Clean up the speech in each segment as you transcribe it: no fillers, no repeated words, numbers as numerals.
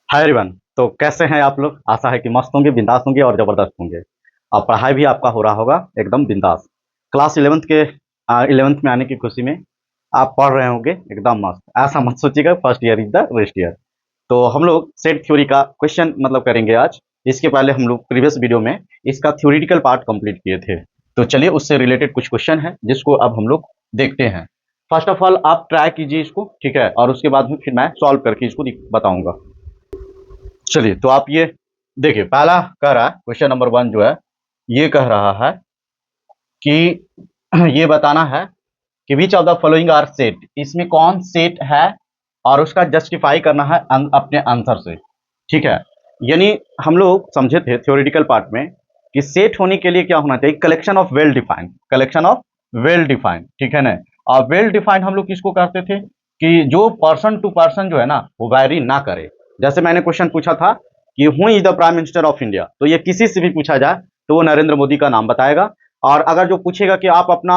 Hi everyone. तो कैसे हैं आप लोग? आशा है कि मस्त होंगे, बिंदास होंगे और ज़बरदस्त होंगे। और पढ़ाई भी आपका हो रहा होगा एकदम बिंदास। क्लास 11th में आने की खुशी में आप पढ़ रहे होंगे एकदम मस्त। ऐसा मत सोचिएगा first year is the waste year. तो हम लोग सेट थ्योरी का क्वेश्चन करेंगे आज। इसके पहले हम लोग प्रीवियस वीडियो में इसका थ्योरेटिकल पार्ट कंप्लीट किए थे। तो चलिए उससे रिलेटेड कुछ क्वेश्चन है जिसको अब हम लोग देखते हैं। फर्स्ट ऑफ ऑल आप ट्राई कीजिए इसको, ठीक है, और उसके बाद में फिर मैं सॉल्व करके इसको बताऊंगा। चलिए तो आप ये देखिए, पहला कह रहा है क्वेश्चन नंबर 1 जो है ये कह रहा है कि ये बताना है कि which of the following are set, इसमें कौन सेट है और उसका जस्टिफाई करना है अपने आंसर से, ठीक है। यानी हम लोग समझे थे थ्योरेटिकल पार्ट में कि सेट होने के लिए क्या होना चाहिए, collection of well defined, collection of well defined, ठीक है ना। और वेल डिफाइंड हम लोग किसको कहते थे कि जो पर्सन टू पर्सन जो है ना वो वैरी ना करे। जैसे मैंने क्वेश्चन पूछा था कि who is the prime minister of India, तो ये किसी से भी पूछा जाए तो वो नरेंद्र मोदी का नाम बताएगा। और अगर जो पूछेगा कि आप अपना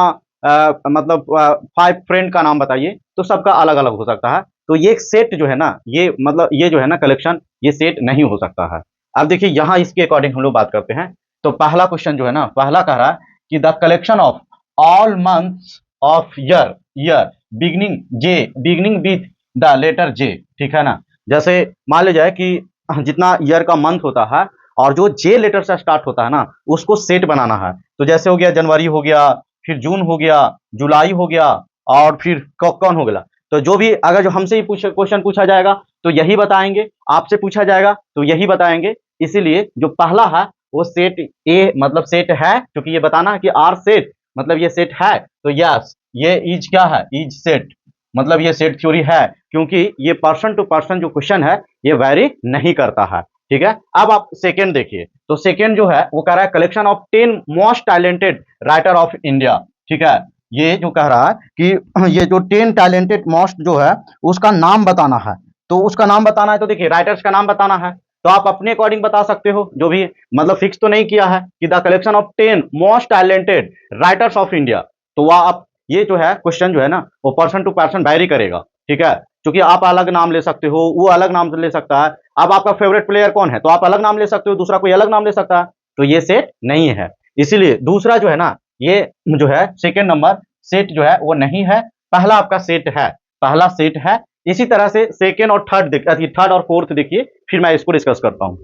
5 फ्रेंड का नाम बताइए तो सबका अलग अलग हो सकता है। तो ये सेट जो है ना, ये जो है ना कलेक्शन, ये सेट नहीं हो सकता है। अब देखिए यहाँ इसके अकॉर्डिंग हम लोग बात करते हैं। तो पहला क्वेश्चन जो है ना, पहला कह रहा है कि the collection of all months of year, beginning with the letter J, ठीक है ना। जैसे मान लिया जाए कि जितना ईयर का मंथ होता है और जो जे लेटर से स्टार्ट होता है ना उसको सेट बनाना है। तो जैसे हो गया जनवरी, हो गया फिर जून, हो गया जुलाई, हो गया और फिर कौन हो गया। तो जो भी अगर जो हमसे ही क्वेश्चन पूछा जाएगा तो यही बताएंगे, आपसे पूछा जाएगा तो यही बताएंगे। इसीलिए जो पहला है वो सेट ए मतलब सेट है, क्योंकि ये बताना है कि आर सेट मतलब ये सेट है। तो यस, ये इज क्या है, इज सेट, मतलब ये सेट थ्योरी है, क्योंकि ये पर्सन टू पर्सन जो क्वेश्चन है ये वैरी नहीं करता है, ठीक है। अब आप सेकंड देखिए, तो सेकंड जो है वो कह रहा है collection of 10 most talented writer of India, ठीक है। ये जो कह रहा है कि ये जो 10 टैलेंटेड मोस्ट जो है उसका नाम बताना है। तो उसका नाम बताना है तो देखिए राइटर्स का नाम बताना है। तो आप अपने अकॉर्डिंग बता सकते हो, जो भी फिक्स तो नहीं किया है कि the collection of 10 most talented writers of India. तो वह आप ये जो है क्वेश्चन जो है ना वो पर्सन टू पर्सन वैरी करेगा, ठीक है। क्योंकि आप अलग नाम ले सकते हो, वो अलग नाम ले सकता है। अब आपका फेवरेट प्लेयर कौन है तो आप अलग नाम ले सकते हो, दूसरा कोई अलग नाम ले सकता है। तो ये सेट नहीं है। इसीलिए दूसरा जो है ना, ये जो है सेकेंड नंबर सेट जो है वो नहीं है, पहला आपका सेट है, पहला सेट है। इसी तरह से सेकेंड और थर्ड और फोर्थ देखिए, फिर मैं इसको डिस्कस करता हूं।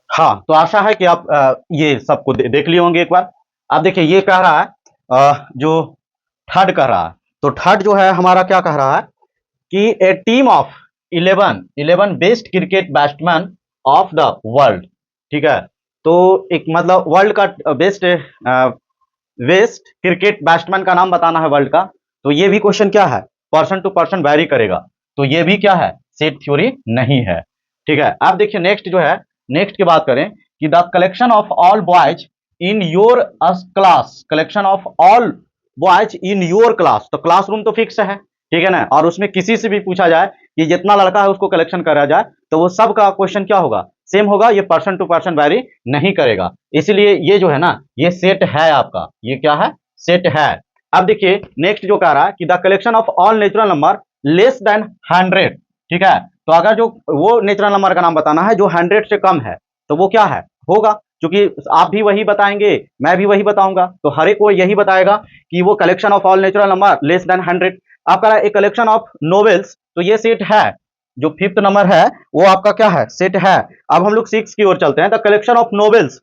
हाँ, तो आशा है कि आप ये सबको देख लिए होंगे एक बार। अब देखिए ये कह रहा है जो थर्ड कह रहा है, तो थर्ड जो है हमारा क्या कह रहा है कि a team of 11 best cricket batsman of the world, ठीक है। तो एक वर्ल्ड का बेस्ट बेस्ट क्रिकेट बैट्समैन का नाम बताना है वर्ल्ड का। तो ये भी क्वेश्चन क्या है, पर्सन टू पर्सन वैरी करेगा। तो ये भी क्या है, सेट थ्योरी नहीं है, ठीक है। अब देखिए नेक्स्ट जो है, नेक्स्ट की बात करें कि the collection of all boys in your class, collection of all boys in your class, तो क्लासरूम तो फिक्स है, ठीक है ना। और उसमें किसी से भी पूछा जाए कि जितना लड़का है उसको कलेक्शन करा जाए तो वो सब का क्वेश्चन क्या होगा, सेम होगा। ये पर्सन टू पर्सन वैरी नहीं करेगा। इसलिए ये जो है ना ये सेट है आपका, ये क्या है, सेट है। अब देखिए नेक्स्ट जो कह रहा है कि the collection of all natural number less than 100, ठीक है। तो अगर जो वो नेचुरल नंबर का नाम बताना है जो 100 से कम है तो वो क्या है, होगा। क्योंकि आप भी वही बताएंगे, मैं भी वही बताऊंगा, तो हर एक को यही बताएगा कि वो collection of all natural number less than 100। आपका एक कलेक्शन ऑफ नोवेल्स, तो ये सेट है। जो फिफ्थ नंबर है वो आपका क्या है, सेट है। अब हम लोग 6 की ओर चलते हैं, the collection of novels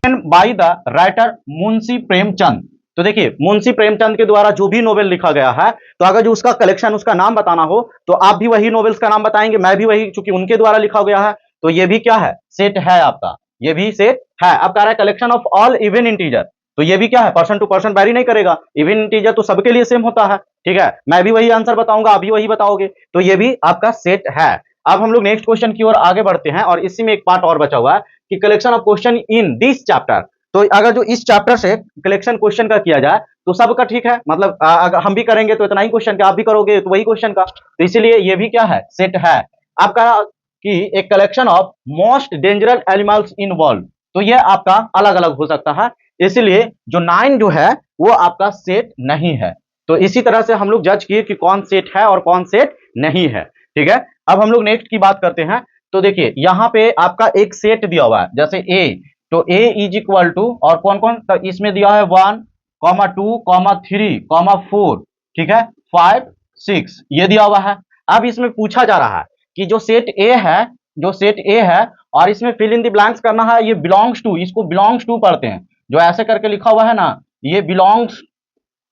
by the writer Munshi Premchand. तो देखिए मुंशी प्रेमचंद के द्वारा जो भी नोवेल लिखा गया है, तो अगर जो उसका कलेक्शन, उसका नाम बताना हो तो आप भी वही नोवेल्स का नाम बताएंगे, मैं भी वही, चूंकि उनके द्वारा लिखा गया है। तो ये भी क्या है, सेट है आपका, ये भी सेट है। अब कह रहा है collection of all even integer, तो ये भी क्या है, पर्सन टू पर्सन वैरी नहीं करेगा। इवन इंटीजर तो सबके लिए सेम होता है, ठीक है। मैं भी वही आंसर बताऊंगा, आप भी वही बताओगे, तो ये भी आपका सेट है। अब हम लोग नेक्स्ट क्वेश्चन की ओर आगे बढ़ते हैं, और इसी में एक पार्ट और बचा हुआ है कि collection of question in this chapter. तो अगर जो इस चैप्टर से कलेक्शन क्वेश्चन का किया जाए तो सबका ठीक है, अगर हम भी करेंगे तो इतना ही क्वेश्चन का, आप भी करोगे तो वही क्वेश्चन का, तो इसीलिए ये भी क्या है, सेट है। आपका कि एक collection of most dangerous animals in world, तो ये आपका अलग अलग हो सकता है। इसलिए जो 9 जो है वो आपका सेट नहीं है। तो इसी तरह से हम लोग जज किए कि कौन सेट है और कौन सेट नहीं है। ठीक है, अब हम लोग नेक्स्ट की बात करते हैं। तो देखिए यहाँ पे आपका एक सेट दिया हुआ है, जैसे ए, तो ए इज इक्वल टू, और कौन कौन, तो इसमें दिया है 1,2,3,4, ठीक है, 5,6 ये दिया हुआ है। अब इसमें पूछा जा रहा है कि जो सेट ए है, जो सेट ए है, और इसमें फिल इन द ब्लैंक्स करना है, ये बिलोंग्स टू, इसको बिलोंग्स टू पढ़ते हैं, जो ऐसे करके लिखा हुआ है ना, ये बिलोंग्स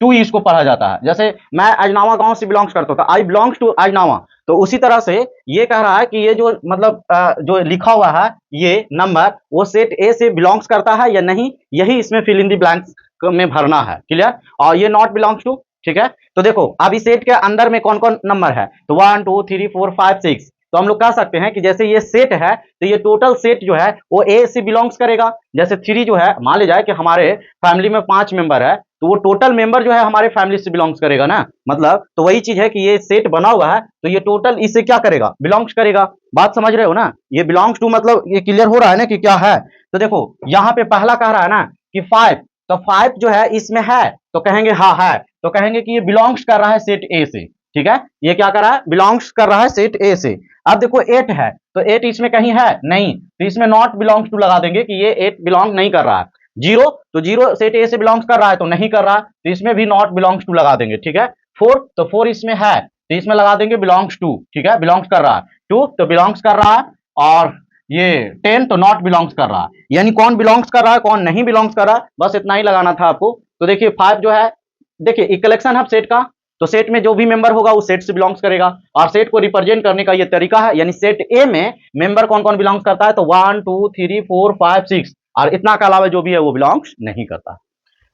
टू इसको पढ़ा जाता है। जैसे मैं अजनावा गांव से बिलोंग्स करता था, आई बिलोंग्स टू अजनावा, तो उसी तरह से ये कह रहा है कि ये जो मतलब जो लिखा हुआ है ये नंबर, वो सेट ए से बिलोंग्स करता है या नहीं, यही इसमें फिल इन द ब्लैंक्स में भरना है। क्लियर, और ये नॉट बिलोंग्स टू, ठीक है। तो देखो अब इस सेट के अंदर में कौन कौन नंबर है, तो 1 2 3 4 5 6, तो हम लोग कह सकते हैं कि जैसे ये सेट है, तो ये टोटल सेट जो है वो ए से बिलोंग्स करेगा। जैसे 3 जो है, मान लिया जाए कि हमारे फैमिली में 5 मेंबर है, तो वो टोटल मेंबर जो है हमारे फैमिली से बिलोंग्स करेगा ना, मतलब तो वही चीज है कि ये सेट बना हुआ है, तो ये टोटल इससे क्या करेगा, बिलोंग्स करेगा। बात समझ रहे हो ना, ये बिलोंग्स टू मतलब ये क्लियर हो रहा है ना कि क्या है। तो देखो यहाँ पे पहला कह रहा है ना कि 5, तो 5 जो है इसमें है, तो कहेंगे हाँ है, तो कहेंगे कि ये बिलोंग्स कर रहा है सेट ए से, ठीक है, ये क्या कर रहा है, बिलोंग्स कर रहा है सेट ए से। अब देखो 8 है, तो 8 इसमें कहीं है नहीं, तो इसमें नॉट बिलोंग्स टू लगा देंगे कि ये 8 बिलोंग नहीं कर रहा है। 0, तो 0 सेट ए से बिलोंग्स कर रहा है, तो नहीं कर रहा, तो इसमें भी नॉट बिलोंग्स टू लगा देंगे, ठीक है। 4, तो 4 इसमें है, तो इसमें लगा देंगे बिलोंग्स टू, ठीक है, बिलोंग्स कर रहा है। 2, तो बिलोंग्स कर रहा है, और ये 10 तो नॉट बिलोंग्स कर रहा है। यानी कौन बिलोंग्स कर रहा है, कौन नहीं बिलोंग्स कर रहा है, बस इतना ही लगाना था आपको। तो देखिए 5 जो है, देखिए एक कलेक्शन है सेट का, तो सेट में जो भी मेंबर होगा वो सेट से बिलोंग्स करेगा, और सेट को रिप्रेजेंट करने का ये तरीका है, यानी सेट ए में मेंबर कौन कौन बिलोंग्स करता है, तो 1 2 3 4 5 6, और इतना के अलावा जो भी है वो बिलोंग्स नहीं करता,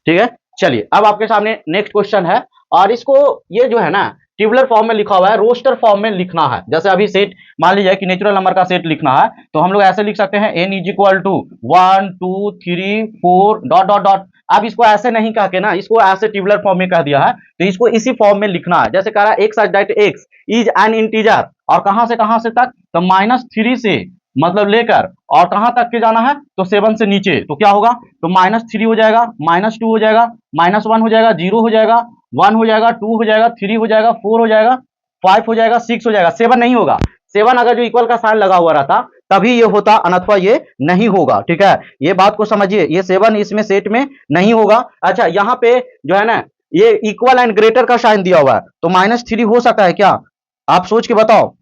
ठीक है। चलिए अब आपके सामने नेक्स्ट क्वेश्चन है, और इसको ये जो है ना टेबुलर फॉर्म में लिखा हुआ है, रोस्टर फॉर्म में लिखना है। जैसे अभी सेट मान लीजिए कि नेचुरल नंबर का सेट लिखना है, तो हम लोग ऐसे लिख सकते हैं, n is equal to 1 2 3 4 dot dot dot. अब इसको ऐसे नहीं कह के ना, इसको ऐसे टेबुलर फॉर्म में कह दिया है, तो इसको इसी फॉर्म में लिखना है। जैसे कह रहा है x that x is an integer, और कहां से तक, तो -3 से मतलब लेकर, और कहां तक के जाना है, तो 7 से नीचे, तो क्या होगा, तो -3 हो जाएगा, -2 हो जाएगा, -1 हो जाएगा, 0 हो जाएगा, 1 हो जाएगा, 2 हो जाएगा, 3 हो जाएगा, 4 हो जाएगा, 5 हो जाएगा, 6 हो जाएगा, 7 नहीं होगा। 7 अगर जो इक्वल का साइन लगा हुआ रहता तभी ये होता, अन्यथा ये नहीं होगा, ठीक है, ये बात को समझिए, ये 7 इसमें सेट में नहीं होगा। अच्छा यहाँ पे जो है ना ये इक्वल एंड ग्रेटर का साइन दिया हुआ है, तो -3 हो सकता है क्या, आप सोच के बताओ,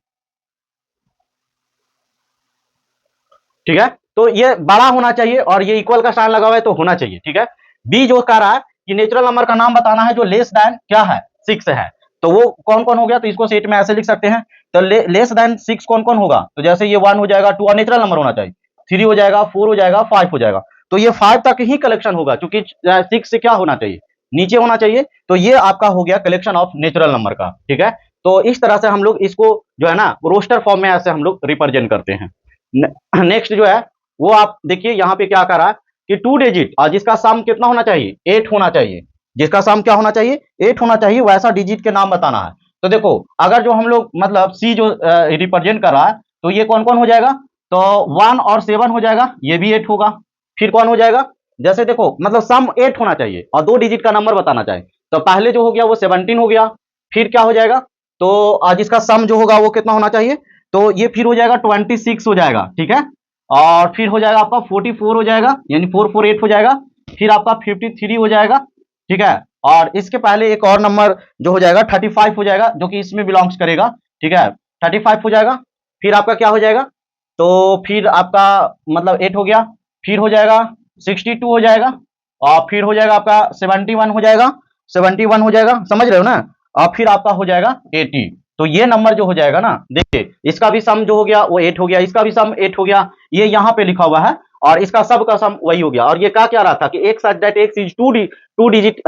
ठीक है। तो ये बड़ा होना चाहिए, और ये इक्वल का साइन लगा हुआ है तो होना चाहिए, ठीक है। बी जो कह रहा है कि नेचुरल नंबर का नाम बताना है जो लेस देन क्या है, 6 है, तो वो कौन कौन हो गया, तो इसको सेट में ऐसे लिख सकते हैं, तो लेस देन 6 कौन कौन होगा, तो जैसे ये 1 हो जाएगा, 2 और नेचुरल नंबर होना चाहिए, 3 हो जाएगा, 4 हो जाएगा, 5 हो जाएगा, तो ये 5 तक ही कलेक्शन होगा, क्योंकि 6 से क्या होना चाहिए, नीचे होना चाहिए। तो ये आपका हो गया कलेक्शन ऑफ नेचुरल नंबर का, ठीक है। तो इस तरह से हम लोग इसको जो है ना रोस्टर फॉर्म में ऐसे हम लोग रिप्रेजेंट करते हैं। नेक्स्ट जो है वो आप देखिए यहाँ पे क्या कर रहा है कि 2 डिजिट, और जिसका सम कितना होना चाहिए, 8 होना चाहिए, जिसका सम क्या होना चाहिए, 8 होना चाहिए, वैसा डिजिट के नाम बताना है। तो देखो अगर जो हम लोग मतलब सी जो रिप्रेजेंट कर रहा है, तो ये कौन कौन हो जाएगा, तो 1 और 7 हो जाएगा, ये भी 8 होगा। फिर कौन हो जाएगा, जैसे देखो मतलब सम 8 होना चाहिए और 2 डिजिट का नंबर बताना चाहिए, तो पहले जो हो गया वो 17 हो गया। फिर क्या हो जाएगा, तो जिसका सम जो होगा वो कितना होना चाहिए, तो ये फिर हो जाएगा 26 हो जाएगा, ठीक है। और फिर हो जाएगा आपका 44 हो जाएगा, यानी 448 हो जाएगा। फिर आपका 53 हो जाएगा, ठीक है। और इसके पहले एक और नंबर जो हो जाएगा 35 हो जाएगा, जो कि इसमें बिलोंग्स करेगा, ठीक है, 35 हो जाएगा। फिर आपका क्या हो जाएगा, तो फिर आपका मतलब 8 हो गया, फिर हो जाएगा 62 हो जाएगा, और फिर हो जाएगा आपका 71 हो जाएगा, 71 हो जाएगा, समझ रहे हो ना। और फिर आपका हो जाएगा 80। तो ये नंबर जो हो जाएगा ना, देखिए इसका भी सम जो हो गया वो 8 हो गया, इसका भी सम 8 हो गया, ये यहाँ पे लिखा हुआ है, और इसका सब का सम वही हो गया। और ये क्या रहा था कि एक such that x is two digit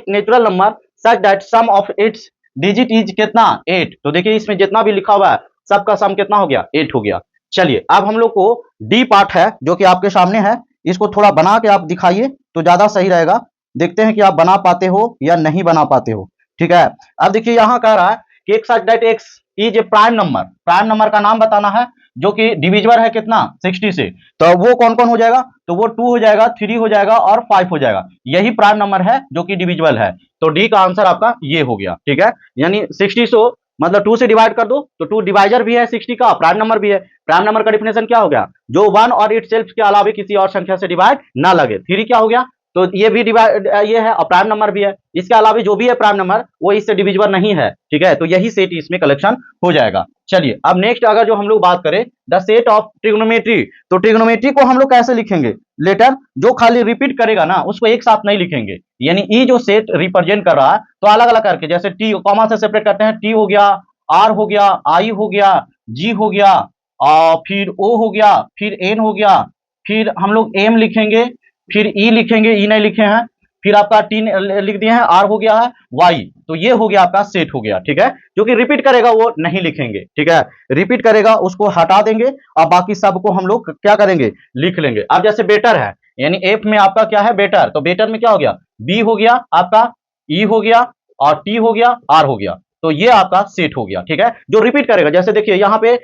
natural number such that sum of its digit is कितना 8। तो देखिए इसमें जितना भी लिखा हुआ है सबका सम कितना हो गया, 8 हो गया। चलिए अब हम लोग को डी पार्ट है जो कि आपके सामने है, इसको थोड़ा बना के आप दिखाइए तो ज्यादा सही रहेगा। देखते हैं कि आप बना पाते हो या नहीं बना पाते हो, ठीक है। अब देखिए यहाँ कह रहा है कि एक such that x is a prime number, prime number का नाम बताना है जो कि डिविजिबल है कितना 60 से, तो वो कौन कौन हो जाएगा, तो वो 2 हो जाएगा, 3 हो जाएगा और 5 हो जाएगा, यही प्राइम नंबर है जो कि डिविजिबल है। तो डी का आंसर आपका ये हो गया, ठीक है। यानी 60 से मतलब 2 से डिवाइड कर दो तो 2 डिवाइजर भी है 60 का, प्राइम नंबर भी है। प्राइम नंबर का डिफिनेशन क्या हो गया, जो 1 और इट सेल्फ के अलावा किसी और संख्या से डिवाइड ना लगे। 3 क्या हो गया, तो ये भी डिवाइड ये है और प्राइम नंबर भी है, इसके अलावा जो भी है प्राइम नंबर वो इससे डिविजिबल नहीं है, ठीक है। तो यही सेट इसमें कलेक्शन हो जाएगा। चलिए अब नेक्स्ट अगर जो हम लोग बात करें द सेट ऑफ ट्रिग्नोमेट्री, तो ट्रिग्नोमेट्री को हम लोग कैसे लिखेंगे, लेटर जो खाली रिपीट करेगा ना उसको एक साथ नहीं लिखेंगे, यानी ई जो सेट रिप्रेजेंट कर रहा है तो अलग अलग करके, जैसे टी कॉमा से सेपरेट करते हैं, टी हो गया, आर हो गया, आई हो गया, जी हो गया, और फिर ओ हो गया, फिर एन हो गया, फिर हम लोग एम लिखेंगे, फिर ई लिखेंगे, ई नहीं लिखे हैं, फिर आपका टी लिख दिए हैं, आर हो गया है, वाई, तो ये हो गया आपका सेट हो गया, ठीक है। जो कि रिपीट करेगा वो नहीं लिखेंगे, ठीक है, रिपीट करेगा उसको हटा देंगे और बाकी सबको हम लोग क्या करेंगे, लिख लेंगे। अब जैसे बेटर है, यानी एफ में आपका क्या है बेटर, तो बेटर में क्या हो गया, बी हो गया आपका, ई हो गया, और टी हो गया, आर हो गया, तो ये आपका सेट हो गया, ठीक है, जो रिपीट करेगा। जैसे देखिए यहाँ पे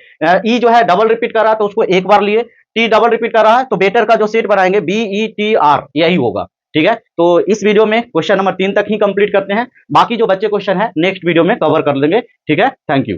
ई जो है डबल रिपीट कर रहा है तो उसको एक बार लिए, टी डबल रिपीट कर रहा है तो बेटर का जो सेट बनाएंगे बी ई टी आर यही होगा, ठीक है। तो इस वीडियो में क्वेश्चन नंबर 3 तक ही कंप्लीट करते हैं, बाकी जो बच्चे क्वेश्चन है नेक्स्ट वीडियो में कवर कर लेंगे, ठीक है। Thank you.